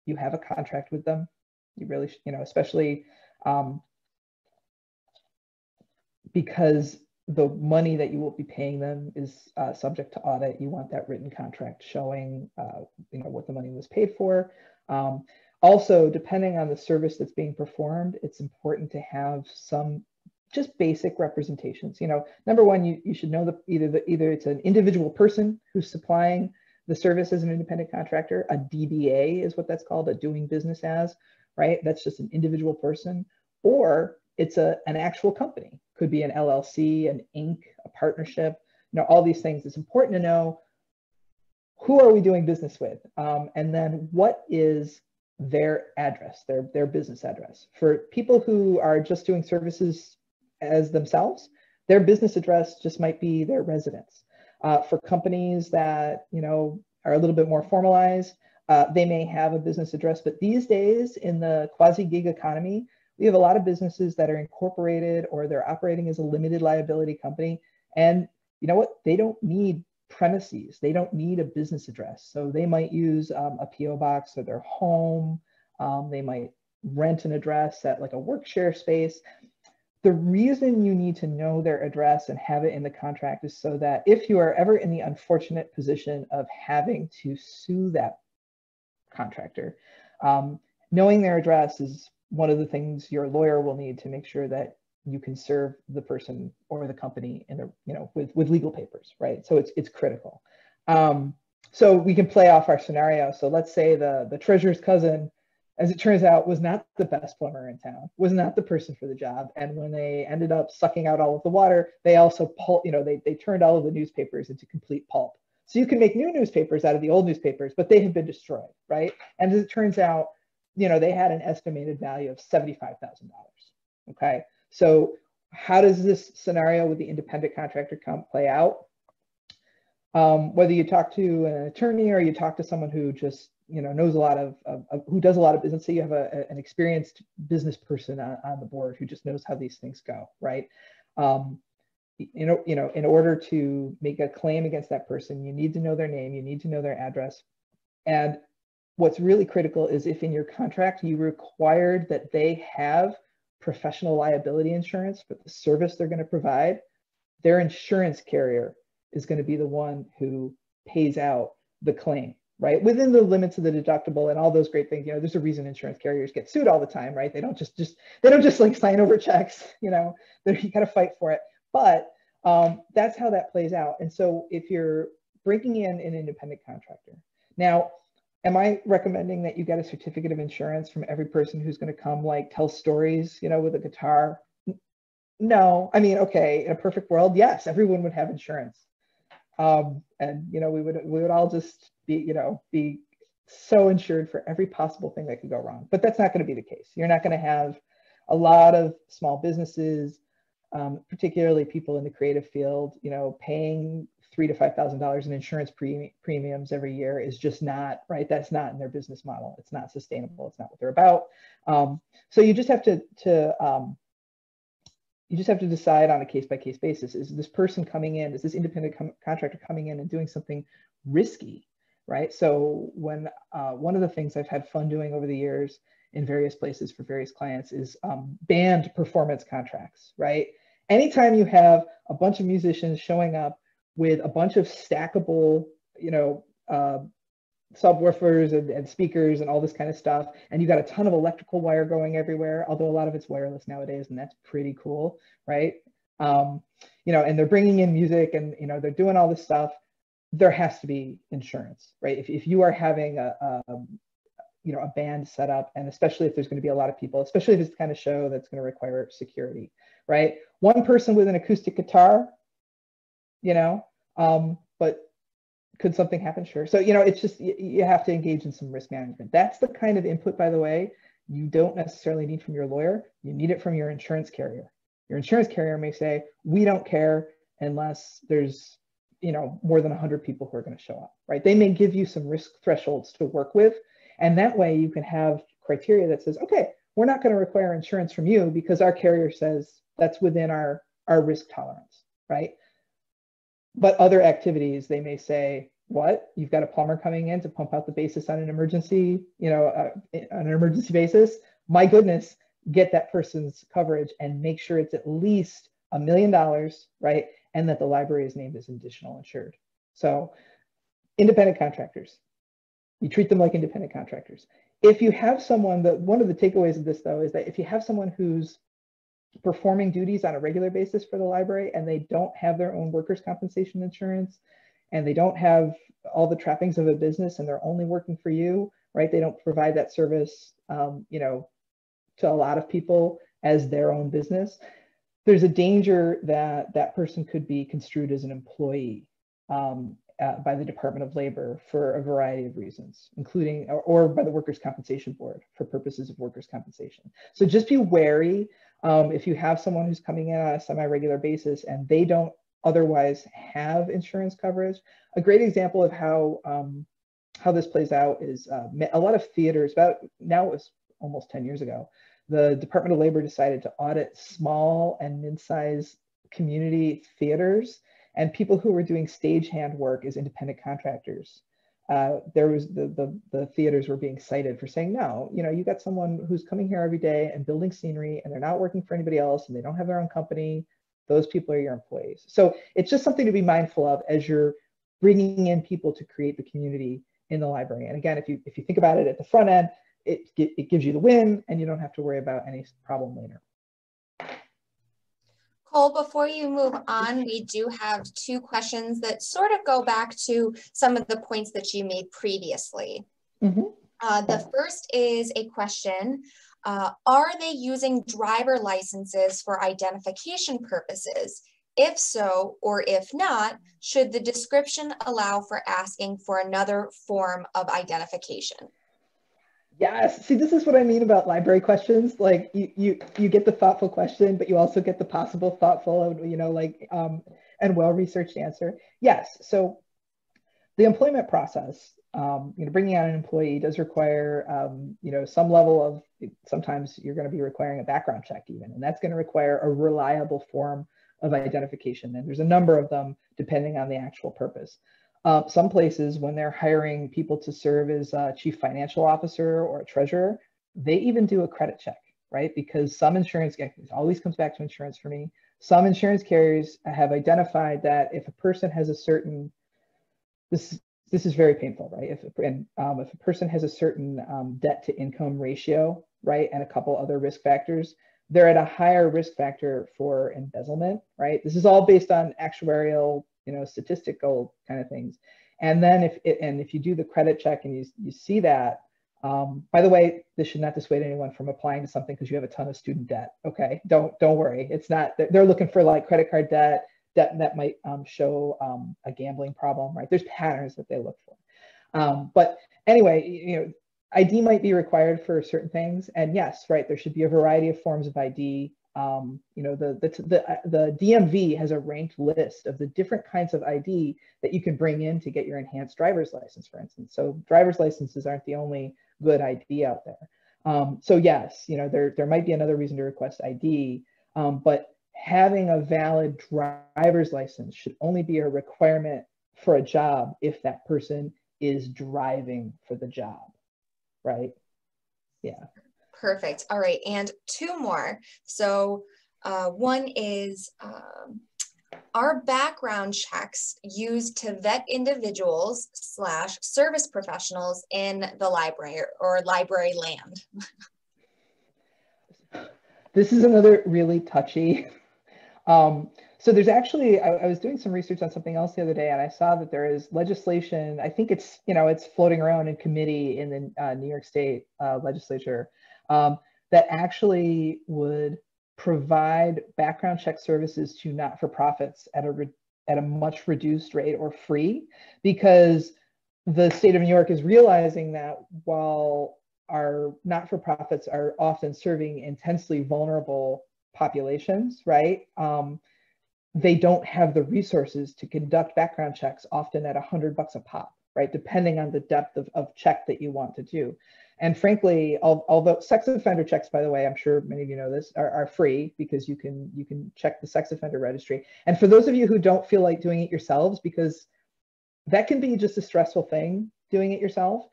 you have a contract with them. You really, especially because the money that you will be paying them is subject to audit. You want that written contract showing, what the money was paid for. Also, depending on the service that's being performed, it's important to have some just basic representations. Number one, you should know that either it's an individual person who's supplying the service as an independent contractor. A DBA is what that's called, a doing business as, right? That's just an individual person, or it's an actual company. Could be an LLC, an Inc., a partnership, all these things. It's important to know who are we doing business with, and then what is their address, their business address. For people who are just doing services as themselves, their business address just might be their residence. For companies that are a little bit more formalized, they may have a business address. But these days, in the quasi-gig economy, we have a lot of businesses that are incorporated or they're operating as a limited liability company. And you know what? They don't need premises. They don't need a business address. So they might use a PO box or their home. They might rent an address at like a work share space. The reason you need to know their address and have it in the contract is so that if you are ever in the unfortunate position of having to sue that contractor, knowing their address is one of the things your lawyer will need to make sure that you can serve the person or the company in with legal papers, right? So it's critical. So we can play off our scenario. So let's say the treasurer's cousin, as it turns out, was not the best plumber in town, was not the person for the job. And when they ended up sucking out all of the water, they also they turned all of the newspapers into complete pulp. So you can make new newspapers out of the old newspapers, but they have been destroyed, right? And as it turns out, they had an estimated value of $75,000. Okay, so how does this scenario with the independent contractor play out? Whether you talk to an attorney or you talk to someone who just knows a lot of who does a lot of business, so you have an experienced business person on the board who just knows how these things go, right? in order to make a claim against that person, you need to know their name, you need to know their address. And what's really critical is if in your contract you required that they have professional liability insurance for the service they're going to provide, their insurance carrier is going to be the one who pays out the claim, right? Within the limits of the deductible and all those great things. There's a reason insurance carriers get sued all the time, right? They don't just like sign over checks, you got to fight for it. But that's how that plays out. And so if you're bringing in an independent contractor, now, am I recommending that you get a certificate of insurance from every person who's going to come like tell stories, with a guitar? No. I mean, okay, in a perfect world, yes, everyone would have insurance. And we would all just be so insured for every possible thing that could go wrong. But that's not going to be the case. You're not going to have a lot of small businesses, particularly people in the creative field, paying $3,000 to $5,000 in insurance premiums every year is just not right. That's not in their business model. It's not sustainable. It's not what they're about. So you just have to decide on a case-by-case basis. Is this person coming in, is this independent contractor coming in and doing something risky, right? So when one of the things I've had fun doing over the years in various places for various clients is band performance contracts, right? Anytime you have a bunch of musicians showing up with a bunch of stackable, subwoofers and speakers and all this kind of stuff, and you got a ton of electrical wire going everywhere, although a lot of it's wireless nowadays, and that's pretty cool, right? And they're bringing in music and they're doing all this stuff. There has to be insurance, right? If you are having a band set up, and especially if there's going to be a lot of people, especially if it's the kind of show that's going to require security, right? One person with an acoustic guitar, but could something happen? Sure. So, it's just, you have to engage in some risk management. That's the kind of input, by the way, you don't necessarily need from your lawyer. You need it from your insurance carrier. Your insurance carrier may say, we don't care unless there's, more than 100 people who are going to show up, right? They may give you some risk thresholds to work with. And that way you can have criteria that says, okay, we're not going to require insurance from you because our carrier says that's within our risk tolerance, right? But other activities, they may say, what? You've got a plumber coming in to pump out the basis on an emergency, on an emergency basis. My goodness, get that person's coverage and make sure it's at least $1 million, right? And that the library is named as additional insured. So independent contractors, you treat them like independent contractors. If you have someone one of the takeaways of this though, is that if you have someone who's performing duties on a regular basis for the library and they don't have their own workers' compensation insurance and they don't have all the trappings of a business and they're only working for you, right? They don't provide that service, to a lot of people as their own business. There's a danger that that person could be construed as an employee by the Department of Labor for a variety of reasons, including, or by the Workers' Compensation Board for purposes of workers' compensation. So just be wary if you have someone who's coming in on a semi-regular basis and they don't otherwise have insurance coverage. A great example of how this plays out is a lot of theaters, now it was almost 10 years ago, the Department of Labor decided to audit small and mid-sized community theaters and people who were doing stagehand work as independent contractors. There was the theaters were being cited for saying, no, you got someone who's coming here every day and building scenery and they're not working for anybody else and they don't have their own company. Those people are your employees. So it's just something to be mindful of as you're bringing in people to create the community in the library. And again, if you think about it at the front end, it gives you the win and you don't have to worry about any problem later.
Cole, before you move on, we do have two questions that sort of go back to some of the points that you made previously. Mm-hmm. The first is a question, are they using driver licenses for identification purposes? If so, or if not, should the description allow for asking for another form of identification?
Yes. See, this is what I mean about library questions. Like you get the thoughtful question, but you also get the possible thoughtful, and well-researched answer. Yes. So the employment process, bringing on an employee does require, some level of, sometimes you're going to be requiring a background check even, and that's going to require a reliable form of identification. And there's a number of them depending on the actual purpose. Some places, when they're hiring people to serve as a chief financial officer or a treasurer, they even do a credit check, right? Because some insurance, it always comes back to insurance for me. Some insurance carriers have identified that if a person has a certain, this is very painful, right? If a person has a certain debt to income ratio, right, and a couple other risk factors, they're at a higher risk factor for embezzlement, right? This is all based on actuarial, statistical kind of things. And then if you do the credit check and you see that, by the way, this should not dissuade anyone from applying to something because you have a ton of student debt. Okay, don't worry. It's not, they're looking for like credit card debt that might show a gambling problem, right? There's patterns that they look for. But anyway, ID might be required for certain things, and yes, right, there should be a variety of forms of ID. The DMV has a ranked list of the different kinds of ID that you can bring in to get your enhanced driver's license, for instance. So driver's licenses aren't the only good ID out there. So yes, there might be another reason to request ID, but having a valid driver's license should only be a requirement for a job if that person is driving for the job, right? Yeah.
Perfect. All right. And two more. So one is, are background checks used to vet individuals / service professionals in the library or library land?
This is another really touchy. So there's actually, I was doing some research on something else the other day, and I saw that there is legislation. I think it's, it's floating around in committee in the New York State legislature that actually would provide background check services to not-for-profits at a much reduced rate or free, because the state of New York is realizing that while our not-for-profits are often serving intensely vulnerable populations, right? They don't have the resources to conduct background checks, often at $100 a pop, right? Depending on the depth of check that you want to do. And frankly, although sex offender checks, by the way, I'm sure many of you know this, are free because you can check the sex offender registry. And for those of you who don't feel like doing it yourselves, because that can be just a stressful thing, doing it yourself,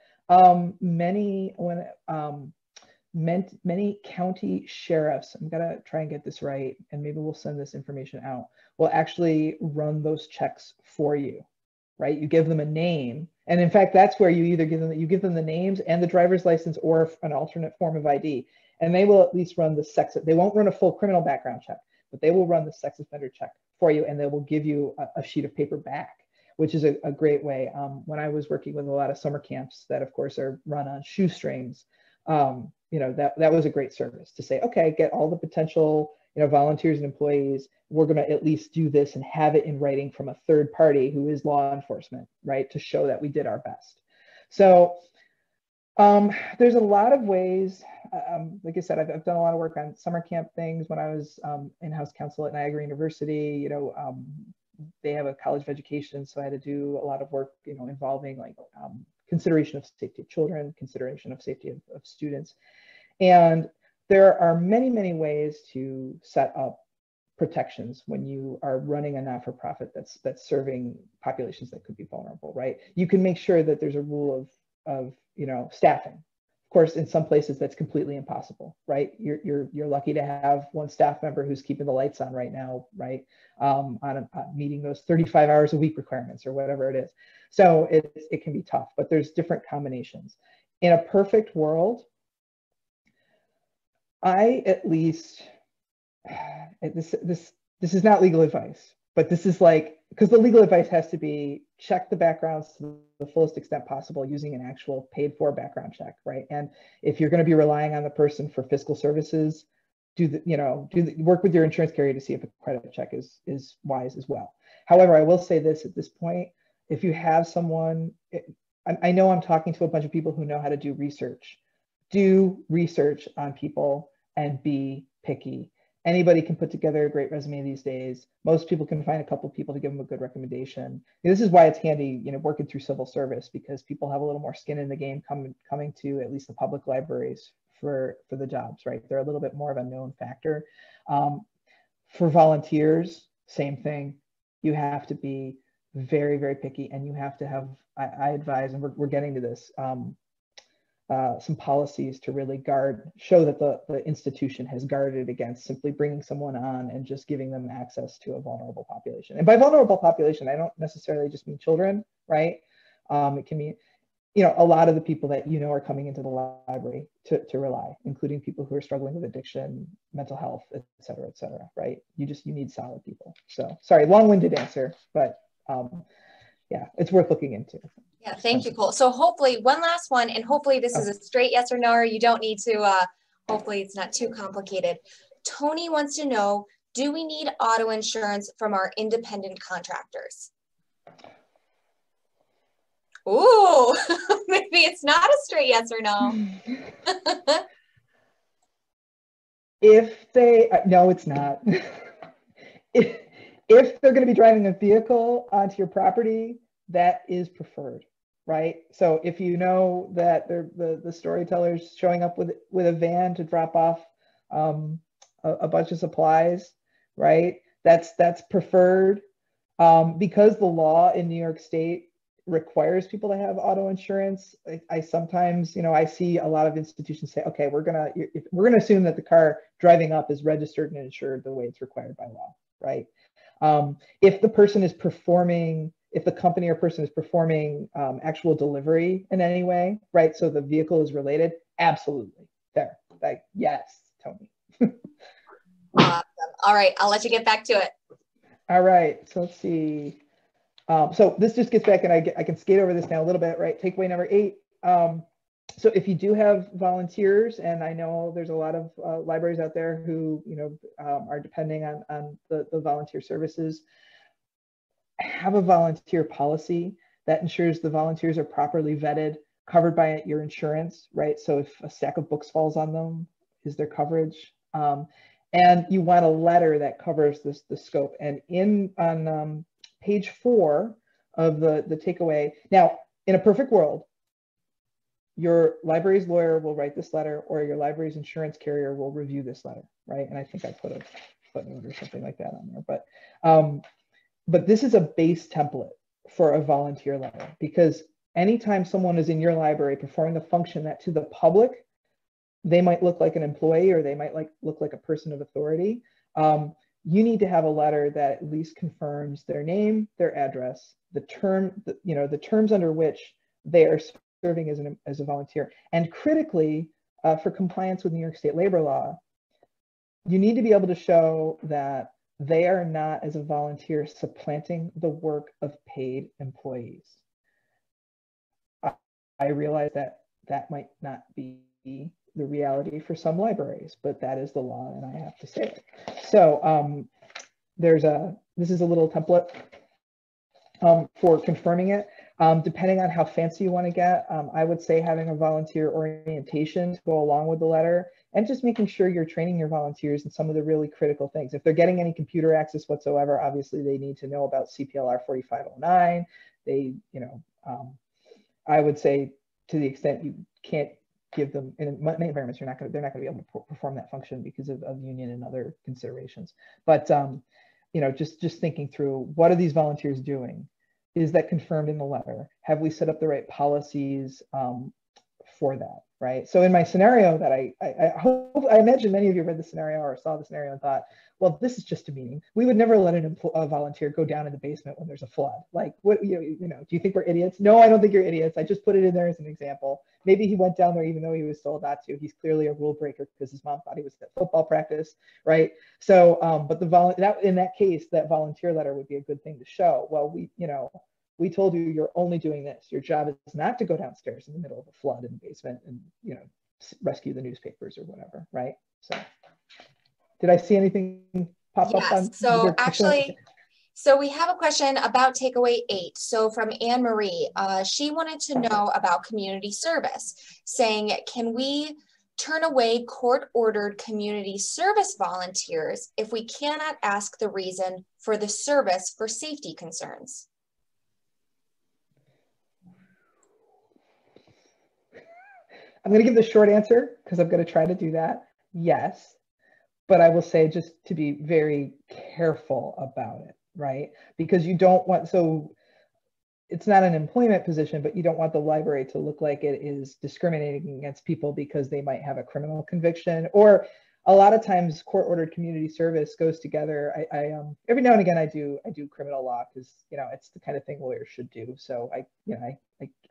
many county sheriffs, I'm gonna try and get this right, and maybe we'll send this information out, will actually run those checks for you, right? You give them a name, and in fact, that's where you either give them the names and the driver's license or an alternate form of ID, and they will at least run they won't run a full criminal background check, but they will run the sex offender check for you, and they will give you a sheet of paper back, which is a great way. When I was working with a lot of summer camps that, of course, are run on shoestrings, that was a great service to say, okay, get all the potential, volunteers and employees. We're going to at least do this and have it in writing from a third party who is law enforcement, right, to show that we did our best. So there's a lot of ways. Like I said, I've done a lot of work on summer camp things when I was in-house counsel at Niagara University. They have a college of education, so I had to do a lot of work, involving like consideration of safety of children, consideration of safety of students. And there are many, many ways to set up protections when you are running a not-for-profit that's serving populations that could be vulnerable, right? You can make sure that there's a rule of staffing. Of course, in some places that's completely impossible, right? You're lucky to have one staff member who's keeping the lights on right now, right? On meeting those 35 hours a week requirements or whatever it is. So it can be tough, but there's different combinations. In a perfect world, I at least, this is not legal advice, but this is like, because the legal advice has to be check the backgrounds to the fullest extent possible using an actual paid for background check, right? And if you're going to be relying on the person for fiscal services, work with your insurance carrier to see if a credit check is wise as well. However, I will say this at this point, if you have someone, I know I'm talking to a bunch of people who know how to do research. Do research on people and be picky. Anybody can put together a great resume these days. Most people can find a couple of people to give them a good recommendation. This is why it's handy, working through civil service, because people have a little more skin in the game coming to at least the public libraries for the jobs, right? They're a little bit more of a known factor. For volunteers, same thing. You have to be very, very picky, and you have to have, I advise, and we're getting to this, some policies to really show that the institution has guarded against simply bringing someone on and just giving them access to a vulnerable population. And by vulnerable population, I don't necessarily just mean children, right? It can mean, a lot of the people that are coming into the library to rely, including people who are struggling with addiction, mental health, et cetera, right? You need solid people. So sorry, long-winded answer, but yeah, it's worth looking into.
Yeah, thank you, Cole. So hopefully, one last one, and hopefully this is a straight yes or no, or you don't need to, hopefully it's not too complicated. Tony wants to know, do we need auto insurance from our independent contractors? Ooh, maybe it's not a straight yes or no.
No, it's not. If they're going to be driving a vehicle onto your property, that is preferred, right? So if you know that the storyteller's showing up with a van to drop off a bunch of supplies, right? That's preferred, because the law in New York State requires people to have auto insurance. I sometimes, I see a lot of institutions say, okay, we're gonna assume that the car driving up is registered and insured the way it's required by law, right? If the company or person is performing actual delivery in any way, right? So the vehicle is related, absolutely. There, like, yes, Tony.
Awesome. All right, I'll let you get back to it.
All right, so let's see. So this just gets back, and I can skate over this now a little bit, right? Takeaway number 8. So if you do have volunteers, and I know there's a lot of libraries out there who, are depending on the volunteer services, have a volunteer policy that ensures the volunteers are properly vetted, covered by your insurance, right? So if a stack of books falls on them, is there coverage? And you want a letter that covers the scope. And on page 4 of the takeaway. Now, in a perfect world, your library's lawyer will write this letter, or your library's insurance carrier will review this letter, right? And I think I put a footnote or something like that on there. But this is a base template for a volunteer letter, because anytime someone is in your library performing a function that to the public, they might look like an employee, or they might look like a person of authority. You need to have a letter that at least confirms their name, their address, the terms under which they are serving as a volunteer. And critically, for compliance with New York State labor law, you need to be able to show that they are not, as a volunteer, supplanting the work of paid employees. I realize that might not be the reality for some libraries, but that is the law, and I have to say it. So this is a little template for confirming it. Depending on how fancy you want to get, I would say having a volunteer orientation to go along with the letter, and just making sure you're training your volunteers in some of the really critical things. If they're getting any computer access whatsoever, obviously they need to know about CPLR 4509. I would say, to the extent you can't give them, in many environments, they're not going to be able to perform that function because of union and other considerations. But just thinking through, what are these volunteers doing? Is that confirmed in the letter? Have we set up the right policies for that, right? So in my scenario that I imagine many of you read the scenario or saw the scenario and thought, well, this is just a meeting. We would never let a volunteer go down in the basement when there's a flood. Like, what, do you think we're idiots? No, I don't think you're idiots. I just put it in there as an example. Maybe he went down there even though he was told not to. He's clearly a rule breaker because his mom thought he was at football practice, right? So, but in that case, that volunteer letter would be a good thing to show. Well, we told you you're only doing this. Your job is not to go downstairs in the middle of a flood in the basement and rescue the newspapers or whatever, right? So, did I see anything pop up on?
So actually, so we have a question about takeaway 8. So from Anne Marie, she wanted to know about community service, saying, can we turn away court-ordered community service volunteers if we cannot ask the reason for the service for safety concerns?
I'm going to give the short answer because I'm going to try to do that. Yes. but I will say just to be very careful about it, right? Because you don't want, so it's not an employment position, but you don't want the library to look like it is discriminating against people because they might have a criminal conviction. Or a lot of times court-ordered community service goes together. I every now and again I do criminal law because, you know, it's the kind of thing lawyers should do. So I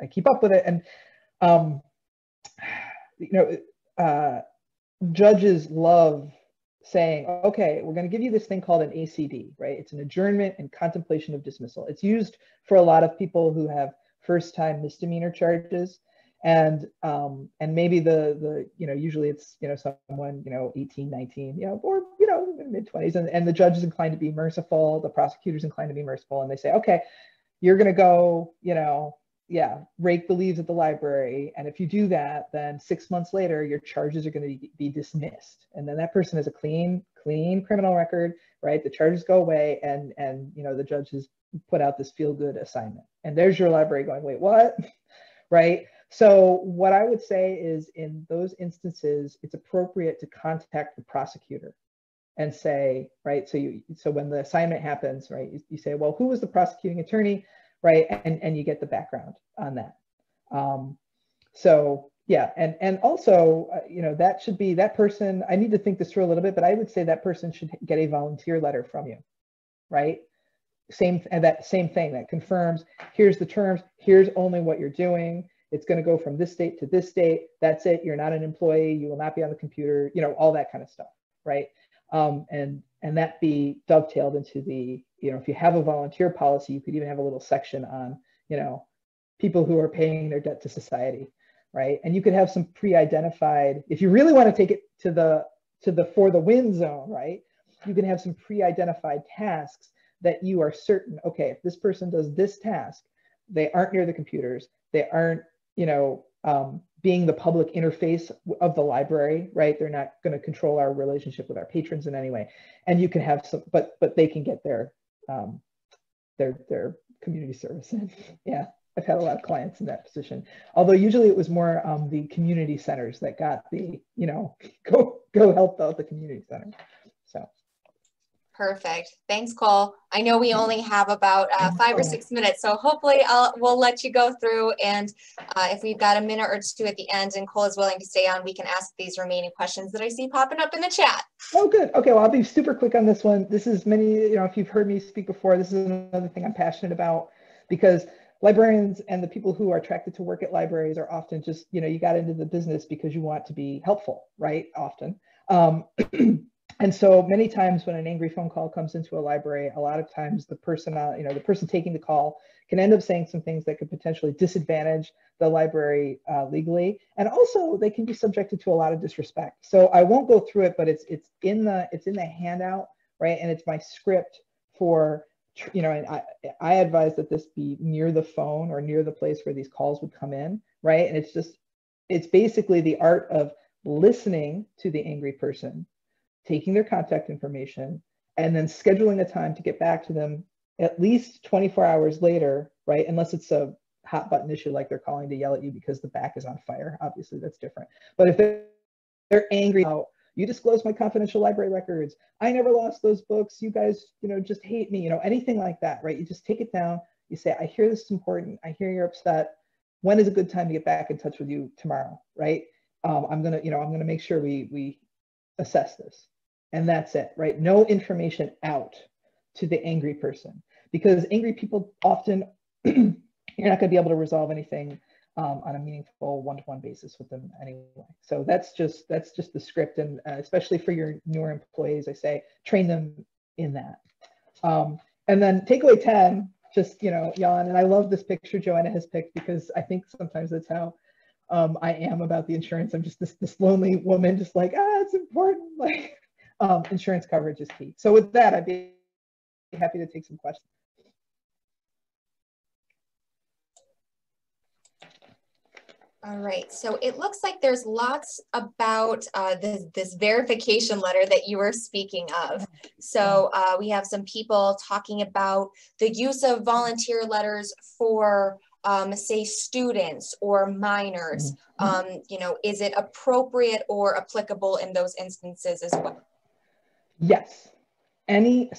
keep up with it. And you know, judges love saying, okay, we're going to give you this thing called an ACD, right? It's an adjournment and contemplation of dismissal. It's used for a lot of people who have first-time misdemeanor charges, and maybe the you know, usually it's, you know, someone, you know, 18, 19, you know, or, you know, mid-20s, and the judge is inclined to be merciful, the prosecutor's inclined to be merciful, and they say, okay, you're going to go, you know, yeah, rake the leaves at the library. And if you do that, then 6 months later, your charges are going to be dismissed. And then that person has a clean criminal record, right? The charges go away, and you know, the judge has put out this feel-good assignment. And there's your library going, wait, what? Right? So what I would say is, in those instances, it's appropriate to contact the prosecutor and say, right, so when the assignment happens, right, you say, well, who was the prosecuting attorney? Right, and you get the background on that. So yeah, and also, you know, that should be, that person, I need to think this through a little bit, but I would say that person should get a volunteer letter from you, right? That same thing that confirms, here's the terms, here's only what you're doing. It's going to go from this date to this date. That's it. You're not an employee. You will not be on the computer. You know, all that kind of stuff, right? And that be dovetailed into the, you know, if you have a volunteer policy, you could even have a little section on, you know, people who are paying their debt to society, right? And you could have some pre-identified, if you really want to take it to the for the win zone, right? You can have some pre-identified tasks that you are certain, okay, if this person does this task, they aren't near the computers, they aren't, you know, being the public interface of the library, right? They're not going to control our relationship with our patrons in any way. And you can have some, but they can get their community service in. Yeah, I've had a lot of clients in that position. Although usually it was more the community centers that got the, you know, go help out the community center. So.
Perfect. Thanks, Cole. I know we only have about 5 or 6 minutes, so hopefully we'll let you go through, and if we've got a minute or two at the end and Cole is willing to stay on, we can ask these remaining questions that I see popping up in the chat.
Oh, good. Okay, well, I'll be super quick on this one. This is you know, if you've heard me speak before, this is another thing I'm passionate about, because librarians and the people who are attracted to work at libraries are often just, you know, you got into the business because you want to be helpful, right? Often. And so many times when an angry phone call comes into a library, a lot of times the person, you know, the person taking the call can end up saying some things that could potentially disadvantage the library legally, and also they can be subjected to a lot of disrespect. So I won't go through it, but it's in the handout, right? And it's my script for, you know, and I advise that this be near the phone or near the place where these calls would come in, right? And it's basically the art of listening to the angry person, taking their contact information, and then scheduling a time to get back to them at least 24 hours later, right? Unless it's a hot button issue, like they're calling to yell at you because the back is on fire. Obviously, that's different. But if they're angry, oh, you disclosed my confidential library records, I never lost those books, you guys, you know, just hate me, you know, anything like that, right? You just take it down. You say, I hear this is important. I hear you're upset. When is a good time to get back in touch with you tomorrow, right? I'm gonna make sure we assess this. And that's it, right? No information out to the angry person, because angry people often, you're not going to be able to resolve anything on a meaningful one-to-one basis with them anyway. So that's just the script, and especially for your newer employees, I say train them in that. And then takeaway 10, just, you know, yawn. And I love this picture Joanna has picked, because I think sometimes that's how I am about the insurance. I'm just this lonely woman, just like, it's important, like. Insurance coverage is key. So with that, I'd be happy to take some questions.
All right, so it looks like there's lots about this verification letter that you were speaking of. So we have some people talking about the use of volunteer letters for say students or minors. You know, is it appropriate or applicable in those instances as well?
Yes. Any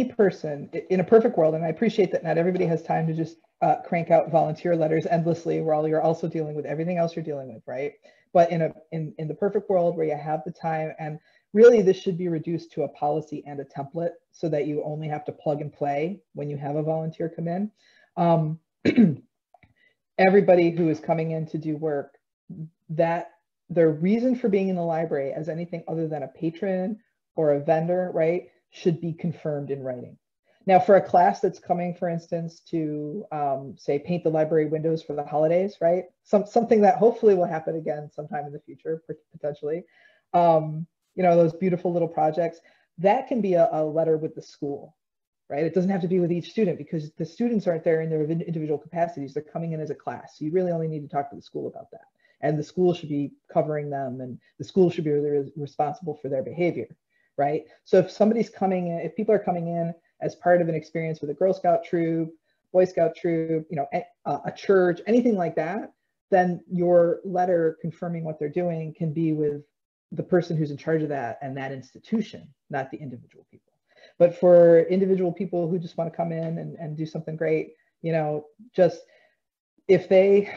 person in a perfect world, and I appreciate that not everybody has time to just crank out volunteer letters endlessly while you're also dealing with everything else you're dealing with, right? But in the perfect world where you have the time, and really this should be reduced to a policy and a template so that you only have to plug and play when you have a volunteer come in. Everybody who is coming in to do work, that their reason for being in the library as anything other than a patron or a vendor, right, should be confirmed in writing. Now, for a class that's coming, for instance, to say paint the library windows for the holidays, right? Something that hopefully will happen again sometime in the future, potentially. You know, those beautiful little projects, that can be a letter with the school, right? It doesn't have to be with each student because the students aren't there in their individual capacities. They're coming in as a class. So you really only need to talk to the school about that. And the school should be covering them, and the school should be really responsible for their behavior, right? So if somebody's coming in, if people are coming in as part of an experience with a Girl Scout troop, Boy Scout troop, you know, a church, anything like that, then your letter confirming what they're doing can be with the person who's in charge of that and that institution, not the individual people. But for individual people who just want to come in and do something great, you know, just if they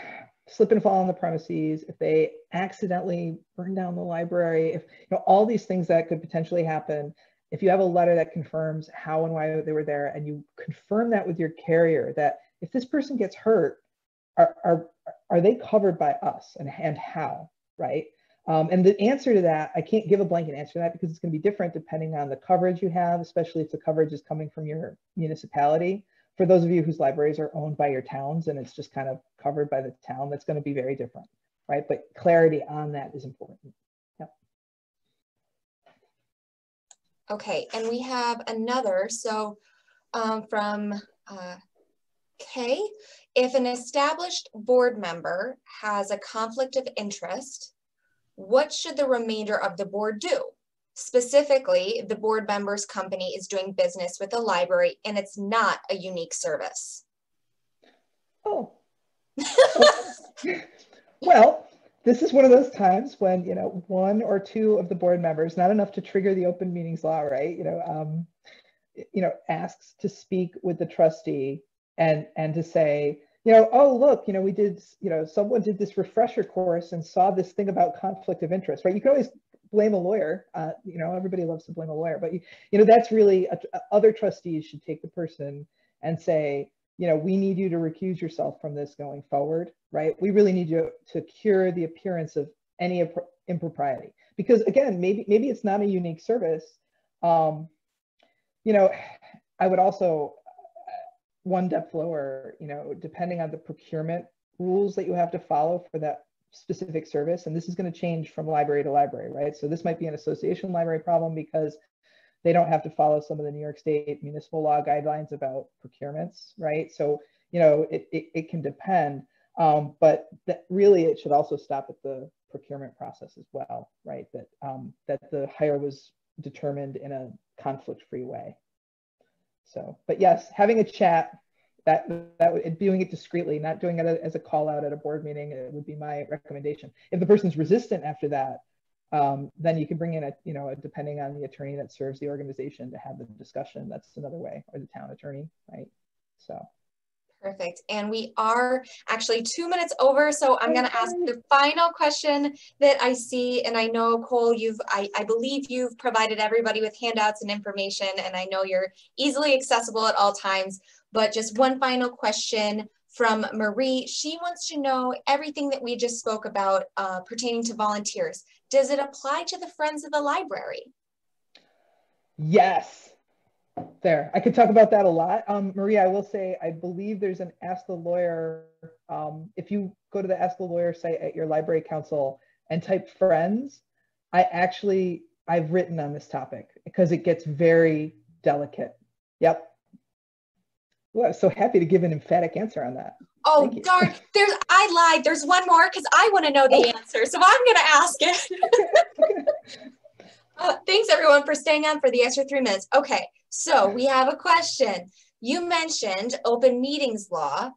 slip and fall on the premises, if they accidentally burn down the library, if, you know, all these things that could potentially happen, if you have a letter that confirms how and why they were there, and you confirm that with your carrier, that if this person gets hurt, are they covered by us, and how, right? And the answer to that, I can't give a blanket answer to that because it's going to be different depending on the coverage you have, especially if the coverage is coming from your municipality. For those of you whose libraries are owned by your towns and it's just kind of covered by the town, that's going to be very different, right? But clarity on that is important. Yep.
Okay, and we have another, so from Kay, if an established board member has a conflict of interest, what should the remainder of the board do? Specifically, the board member's company is doing business with the library and it's not a unique service.
Oh. Well, this is one of those times when, you know, one or two of the board members, not enough to trigger the open meetings law, right? You know, asks to speak with the trustee and to say, you know, oh, look, you know, we did, you know, someone did this refresher course and saw this thing about conflict of interest, right? You can always blame a lawyer. You know, everybody loves to blame a lawyer, but you know, that's really other trustees should take the person and say, you know, we need you to recuse yourself from this going forward, right? We really need you to cure the appearance of any impropriety, because again, maybe it's not a unique service. You know, I would also, one depth lower, you know, depending on the procurement rules that you have to follow for that specific service, and this is going to change from library to library, right? So this might be an association library problem because they don't have to follow some of the New York State municipal law guidelines about procurements, right? So, you know, it can depend, but that really it should also stop at the procurement process as well, right? That the hire was determined in a conflict-free way. So, but yes, having a chat, that doing it discreetly, not doing it as a call out at a board meeting, it would be my recommendation. If the person's resistant after that, then you can bring in depending on the attorney that serves the organization to have the discussion. That's another way, or the town attorney, right? So.
Perfect. And we are actually 2 minutes over, so I'm going to ask the final question that I see. And I know, Cole, I believe you've provided everybody with handouts and information, and I know you're easily accessible at all times. But just one final question from Marie. She wants to know everything that we just spoke about pertaining to volunteers. Does it apply to the Friends of the Library?
Yes. There, I could talk about that a lot. Maria, I will say, I believe there's an Ask the Lawyer. If you go to the Ask the Lawyer site at your library council and type friends, I've written on this topic because it gets very delicate. Yep. Well, I'm so happy to give an emphatic answer on that.
Oh, darn, I lied. There's one more because I want to know the answer. So I'm going to ask it. Okay. Thanks everyone for staying on for the extra 3 minutes. Okay, so we have a question. You mentioned open meetings law.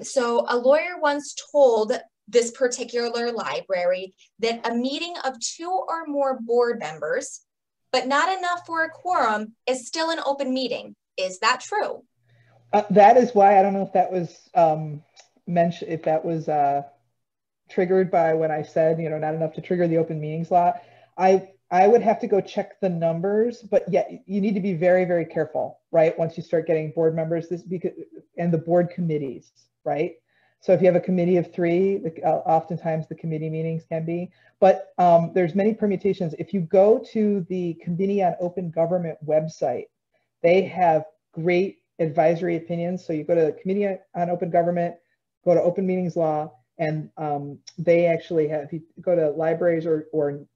So a lawyer once told this particular library that a meeting of 2 or more board members but not enough for a quorum is still an open meeting. Is that true?
That is why I don't know if that was mentioned, if that was triggered by when I said, you know, not enough to trigger the open meetings law. I would have to go check the numbers, but yeah, you need to be very, very careful, right? Once you start getting board members, and the board committees, right? So if you have a committee of 3, oftentimes the committee meetings can be, but there's many permutations. If you go to the Committee on Open Government website, they have great advisory opinions. So you go to the Committee on Open Government, go to Open Meetings Law, and they actually have, if you go to libraries or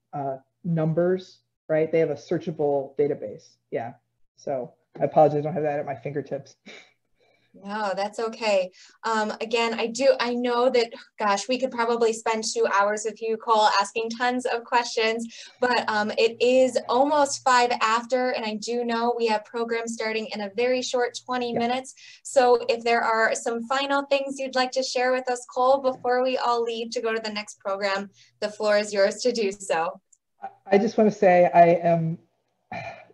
numbers, right? They have a searchable database. Yeah. So I apologize, I don't have that at my fingertips.
No, that's okay. Again, I know that, gosh, we could probably spend 2 hours with you, Cole, asking tons of questions, but it is almost 5 after, and I do know we have programs starting in a very short 20 minutes. So if there are some final things you'd like to share with us, Cole, before we all leave to go to the next program, the floor is yours to do so.
I just want to say I am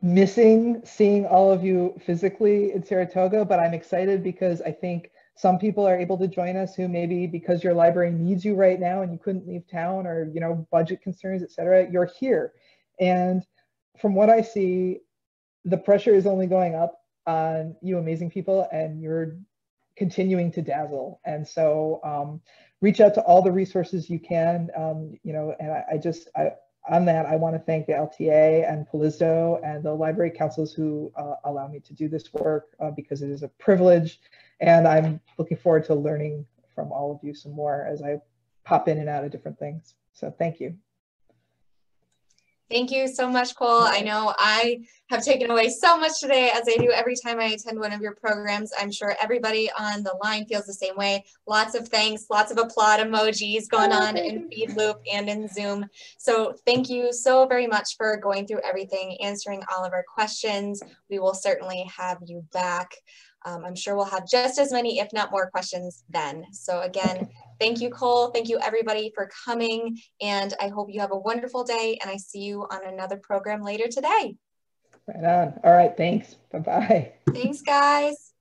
missing seeing all of you physically in Saratoga, but I'm excited because I think some people are able to join us who maybe because your library needs you right now and you couldn't leave town, or, you know, budget concerns, etc. You're here. And from what I see, the pressure is only going up on you amazing people, and you're continuing to dazzle. And so reach out to all the resources you can, you know, and on that, I want to thank the LTA and Palizzo and the library councils who allow me to do this work because it is a privilege. And I'm looking forward to learning from all of you some more as I pop in and out of different things. So thank you.
Thank you so much, Cole. I know I have taken away so much today, as I do every time I attend one of your programs. I'm sure everybody on the line feels the same way. Lots of thanks, lots of applaud emojis going on in FeedLoop and in Zoom. So thank you so very much for going through everything, answering all of our questions. We will certainly have you back. I'm sure we'll have just as many, if not more, questions then. So again, thank you, Cole. Thank you, everybody, for coming. And I hope you have a wonderful day. And I see you on another program later today.
Right on. All right. Thanks. Bye-bye.
Thanks, guys.